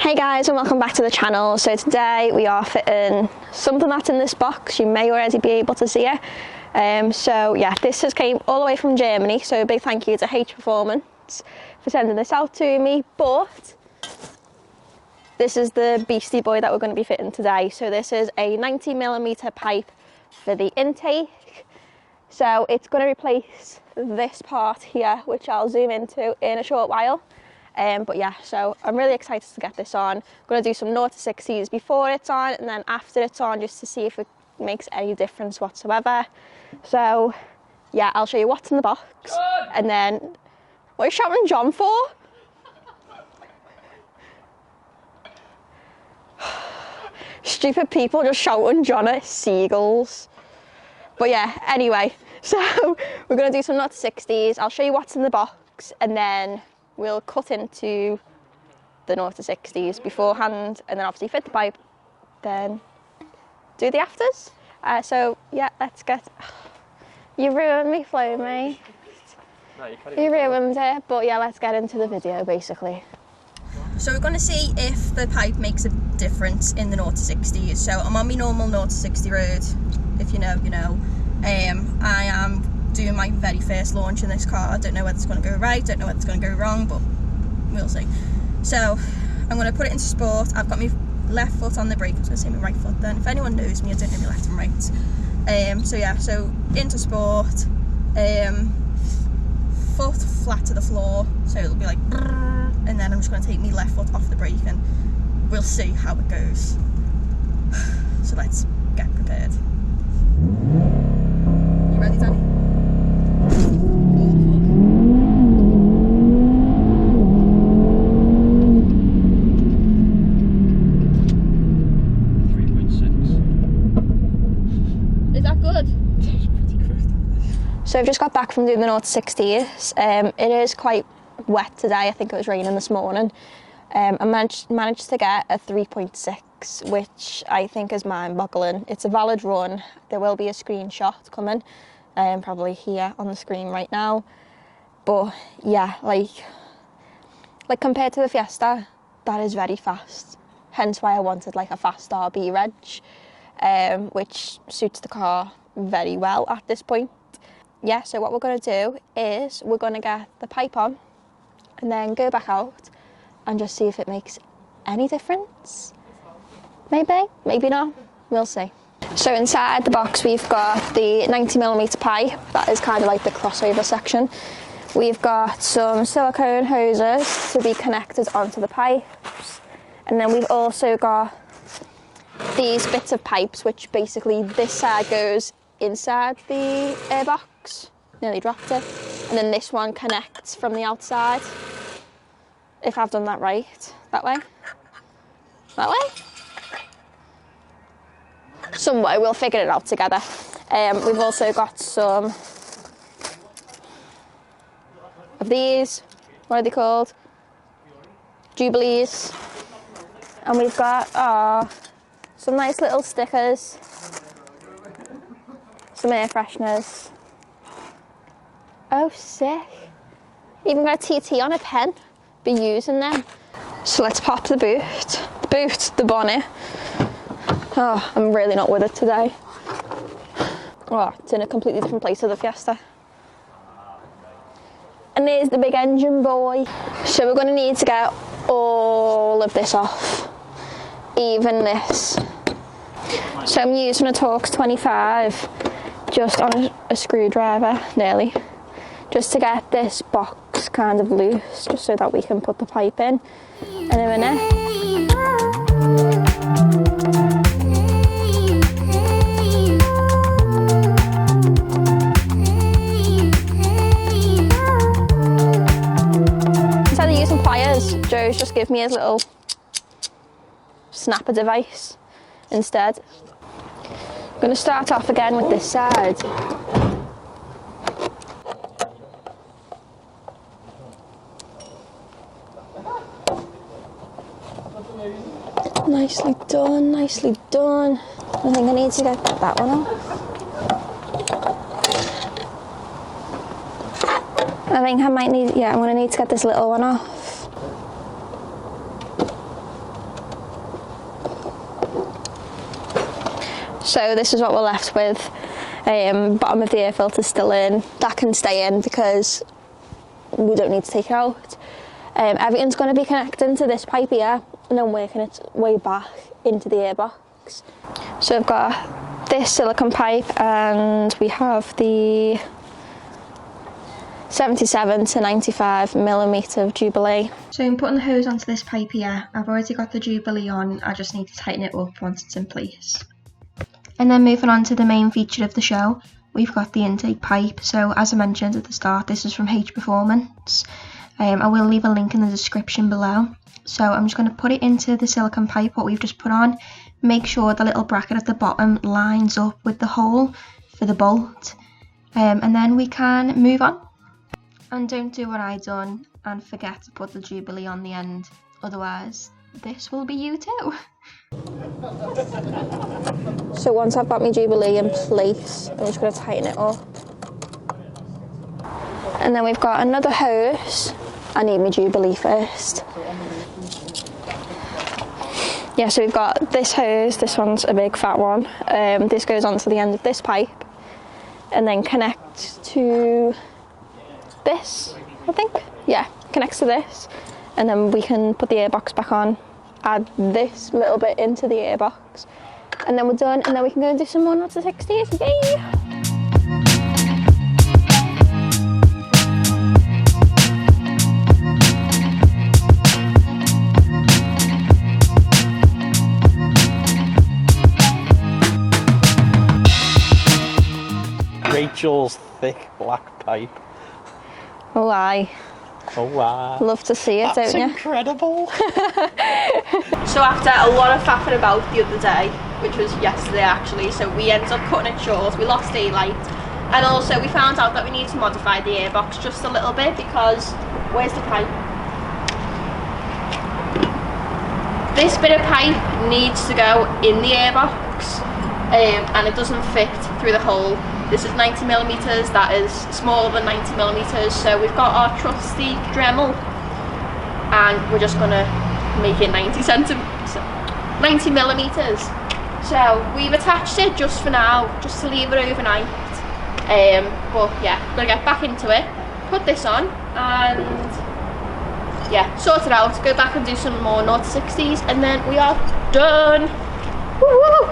Hey guys, and welcome back to the channel. So today we are fitting something that's in this box. You may already be able to see it. So yeah, this has came all the way from Germany, so a big thank you to H Performance for sending this out to me. But this is the beastie boy that we're going to be fitting today. So this is a 90mm pipe for the intake. So it's going to replace this part here, which I'll zoom into in a short while. But yeah, so I'm really excited to get this on. I'm going to do some 0 to 60s before it's on and then after it's on, just to see if it makes any difference whatsoever. So yeah, I'll show you what's in the box. Good. And then, what are you shouting John for? Stupid people just shouting John at seagulls. But yeah, anyway, so we're going to do some 0 to 60s. I'll show you what's in the box and then we'll cut into the 0 to 60s beforehand and then obviously fit the pipe, then do the afters. So yeah, let's get... You ruined me, Flo, mate. No, you ruined it, but yeah, let's get into the video basically. So we're going to see if the pipe makes a difference in the 0 to 60s. So I'm on my normal 0 to 60 road, if you know, you know. I am doing my very first launch in this car. I don't know whether it's going to go right, don't know whether it's going to go wrong, but we'll see. So I'm going to put it into sport. I've got my left foot on the brake. I was going to say my right foot then. If anyone knows me, I don't know my left and right. So yeah, so into sport, foot flat to the floor, so it'll be like brrr, and then I'm just going to take my left foot off the brake and we'll see how it goes. So let's get prepared. You ready, Danny? So I've just got back from doing the 0 to 60s. It is quite wet today. I think it was raining this morning. I managed to get a 3.6, which I think is mind-boggling. It's a valid run. There will be a screenshot coming, probably here on the screen right now. But yeah, like compared to the Fiesta, that is very fast. Hence why I wanted like a fast RB reg, which suits the car very well at this point. Yeah, so what we're going to do is we're going to get the pipe on and then go back out and just see if it makes any difference. Maybe, maybe not, we'll see. So inside the box we've got the 90mm pipe, that is kind of like the crossover section. We've got some silicone hoses to be connected onto the pipes, and then we've also got these bits of pipes, which basically this side goes inside the airbox. Nearly dropped it. And then this one connects from the outside. If I've done that right. That way? That way? Some way, we'll figure it out together. We've also got some of these. What are they called? Jubilees. And we've got some nice little stickers. Some air fresheners. Oh, sick. Even got a TT on a pen. Be using them. So let's pop the the bonnet. Oh, I'm really not with it today. Oh, it's in a completely different place to the Fiesta. And there's the big engine boy. So we're going to need to get all of this off. Even this. So I'm using a Torx 25 just on a screwdriver, nearly. Just to get this box kind of loose, just so that we can put the pipe in a minute. Instead of using pliers, Joe's just give me his little snapper device instead. I'm going to start off again with this side. Nicely done, nicely done. I think I need to get that one off. I think I might need, yeah, I'm going to need to get this little one off. So this is what we're left with. Bottom of the air filter still in. That can stay in because we don't need to take it out. Everything's going to be connecting to this pipe here and then working its way back into the airbox. So I've got this silicone pipe and we have the 77 to 95 millimetre of Jubilee. So I'm putting the hose onto this pipe here. I've already got the Jubilee on, I just need to tighten it up once it's in place. And then moving on to the main feature of the show, we've got the intake pipe. So as I mentioned at the start, this is from H Performance. I will leave a link in the description below. So I'm just going to put it into the silicone pipe, what we've just put on. Make sure the little bracket at the bottom lines up with the hole for the bolt. And then we can move on. And don't do what I done and forget to put the Jubilee on the end. Otherwise, this will be you too. So once I've got my Jubilee in place, I'm just going to tighten it up. And then we've got another hose. I need my Jubilee first. Yeah, so we've got this hose. This one's a big fat one. This goes onto the end of this pipe and then connects to this, I think. Yeah, connects to this. And then we can put the airbox back on, add this little bit into the airbox, and then we're done, and then we can go and do some more 0 to 60s. Yay! Rachel's thick black pipe. Oh, aye. Oh wow. Love to see it, That's don't you? Incredible. So after a lot of faffing about the other day, which was yesterday actually, so we ended up cutting it short, we lost daylight, and also we found out that we need to modify the airbox just a little bit because, where's the pipe? This bit of pipe needs to go in the airbox, and it doesn't fit through the hole. This is 90 millimeters, that is smaller than 90 millimeters, so we've got our trusty Dremel, and we're just gonna make it 90 millimeters. So we've attached it just for now, just to leave it overnight. But yeah, we're gonna get back into it, put this on, and yeah, sort it out, go back and do some more 0 to 60s, and then we are done. Woo-hoo!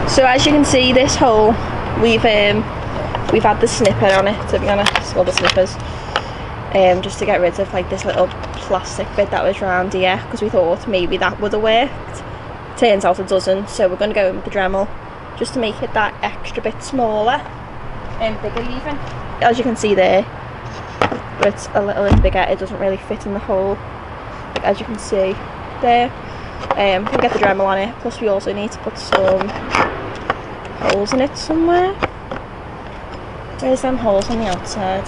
So as you can see, this hole, we've had the snipper on it, to be honest, well, the snippers, just to get rid of like this little plastic bit that was round here, because we thought maybe that would have worked. Turns out it doesn't, so we're going to go in with the Dremel just to make it that extra bit smaller and bigger even. As you can see there, but it's a little bit bigger, it doesn't really fit in the hole, like, as you can see there. We can get the Dremel on it, plus we also need to put some holes in it somewhere. Where's them holes on the outside?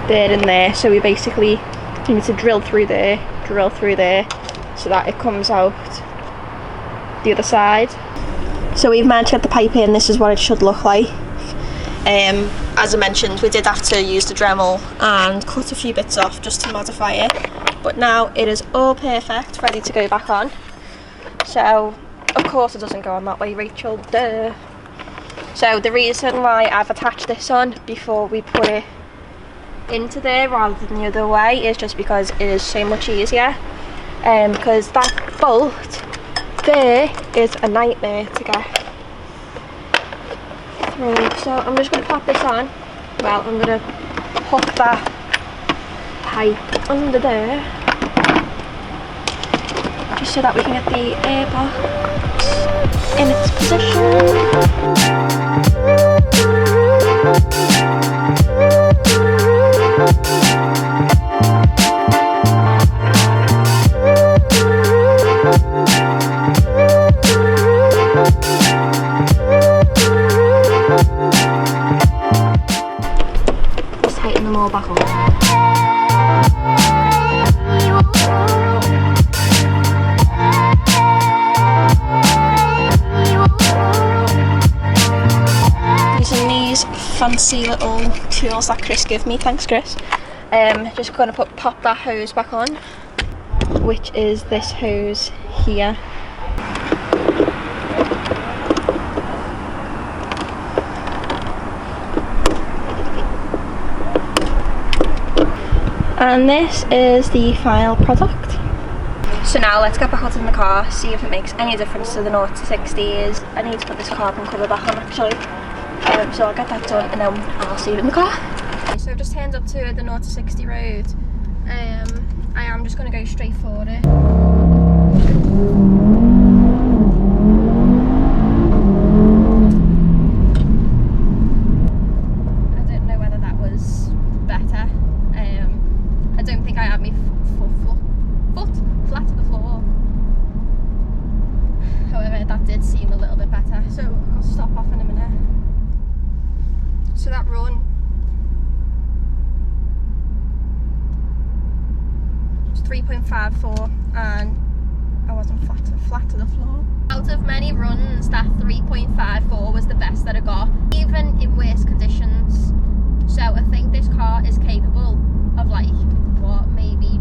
There and there, so we basically need to drill through there, so that it comes out the other side. So we've managed to get the pipe in, this is what it should look like. As I mentioned, we did have to use the Dremel and cut a few bits off just to modify it, but now it is all perfect, ready to go back on. So of course it doesn't go on that way, Rachel, duh. So the reason why I've attached this on before we put it into there rather than the other way is just because it is so much easier. Because that bolt there is a nightmare to get through. So I'm just going to pop this on. Well, I'm going to hook that pipe under there, just so that we can get the airbox in its position. Let's tighten them all back on. Fancy little tools that Chris gave me, thanks Chris. Just going to pop that hose back on, which is this hose here. And this is the final product. So now let's get back out in the car, see if it makes any difference to the 0 to 60s. I need to put this carbon cover back on actually. So I'll get that done and then I'll see you in the car. So I've just turned up to the 0 to 60 road. I am just going to go straight for it. I don't know whether that was better. I don't think I had my foot flat to the floor. However, that did seem a little bit better. So I'll stop off in a minute. So that run was 3.54 and I wasn't flat to the floor. Out of many runs, that 3.54 was the best that I got, even in worse conditions. So I think this car is capable of like, what, maybe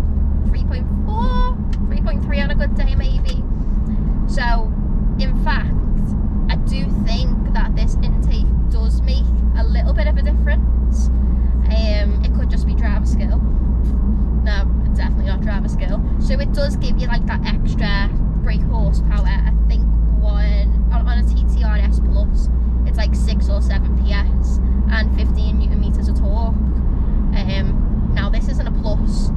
3.4, 3.3 on a good day maybe. So in fact, I do think that this intake does make a little bit of a difference. It could just be driver skill. No, definitely not driver skill. So it does give you like that extra brake horsepower. I think on a TTRS Plus, it's like 6 or 7 PS and 15 Newton meters of torque. Now this isn't a Plus,